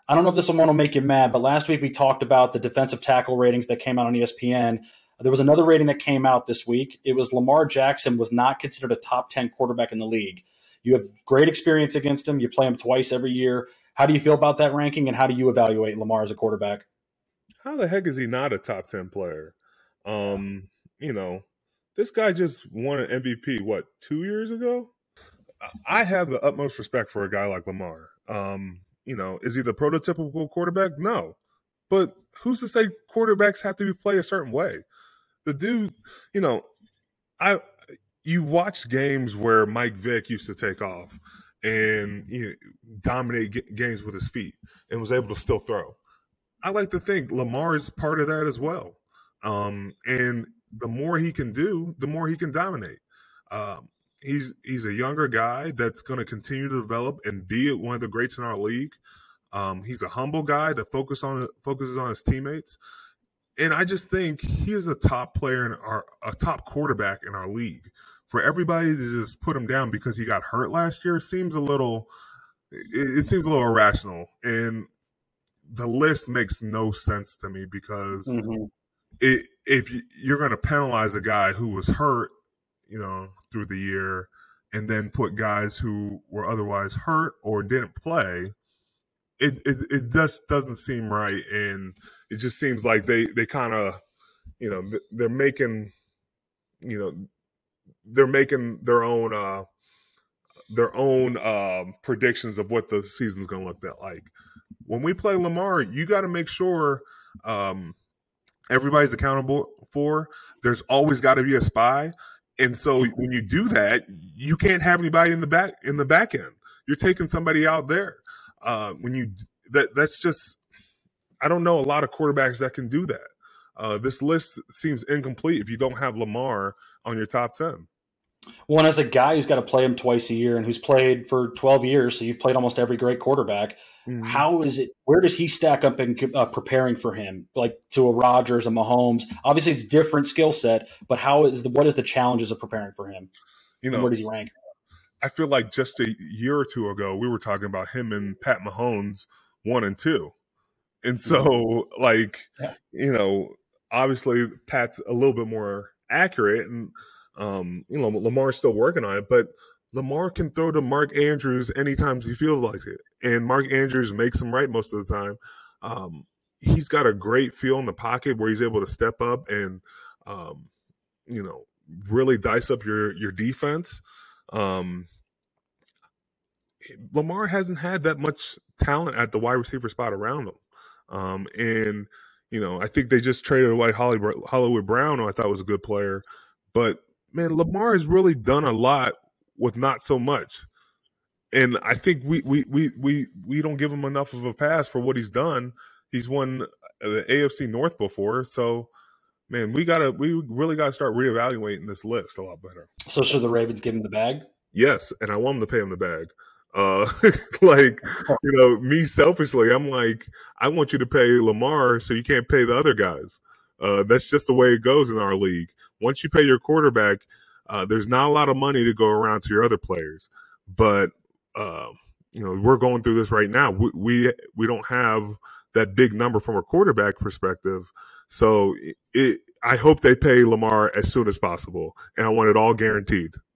I don't know if this one will make you mad, but last week we talked about the defensive tackle ratings that came out on ESPN. There was another rating that came out this week. It was Lamar Jackson was not considered a top 10 quarterback in the league. You have great experience against him. You play him twice every year. How do you feel about that ranking, and how do you evaluate Lamar as a quarterback? How the heck is he not a top 10 player? You know, this guy just won an MVP, 2 years ago? I have the utmost respect for a guy like Lamar. You know, is he the prototypical quarterback? No. But who's to say quarterbacks have to play a certain way? The dude, you know, you watch games where Mike Vick used to take off and dominate games with his feet and was able to still throw. I like to think Lamar is part of that as well. And the more he can do, the more he can dominate. He's a younger guy that's going to continue to develop and be one of the greats in our league. He's a humble guy that focuses on his teammates. And I just think he is a top player a top quarterback in our league. For everybody to just put him down because he got hurt last year seems a little irrational. And the list makes no sense to me because if you're going to penalize a guy who was hurt, through the year, and then put guys who were otherwise hurt or didn't play, it just doesn't seem right. And it just seems like they kind of, they're making their own predictions of what the season's going to look like. When we play Lamar, you got to make sure everybody's accountable for. There's always got to be a spy. And so when you do that, you can't have anybody in the back end. You're taking somebody out there. That's just, I don't know a lot of quarterbacks that can do that. This list seems incomplete if you don't have Lamar on your top 10. Well, and as a guy who's got to play him twice a year and who's played for 12 years, so you've played almost every great quarterback, how is it? Where does he stack up in preparing for him, like to a Rodgers, a Mahomes? Obviously, it's different skill set, but what is the challenges of preparing for him? Where does he rank? I feel like just a year or two ago, we were talking about him and Pat Mahomes 1 and 2, and so obviously Pat's a little bit more accurate, and Lamar's still working on it, but Lamar can throw to Mark Andrews anytime he feels like it. And Mark Andrews makes him right most of the time. He's got a great feel in the pocket where he's able to step up and, really dice up your defense. Lamar hasn't had that much talent at the wide receiver spot around him. And I think they just traded away Hollywood Brown, who I thought was a good player. But, man, Lamar has really done a lot with not so much. And I think we don't give him enough of a pass for what he's done. He's won the AFC North before. So, man, we really got to start reevaluating this list a lot better. So should the Ravens give him the bag? Yes, and I want them to pay him the bag. Me selfishly, I'm like, I want you to pay Lamar so you can't pay the other guys. That's just the way it goes in our league. Once you pay your quarterback, there's not a lot of money to go around to your other players. But, we're going through this right now. We don't have that big number from a quarterback perspective. So I hope they pay Lamar as soon as possible. And I want it all guaranteed.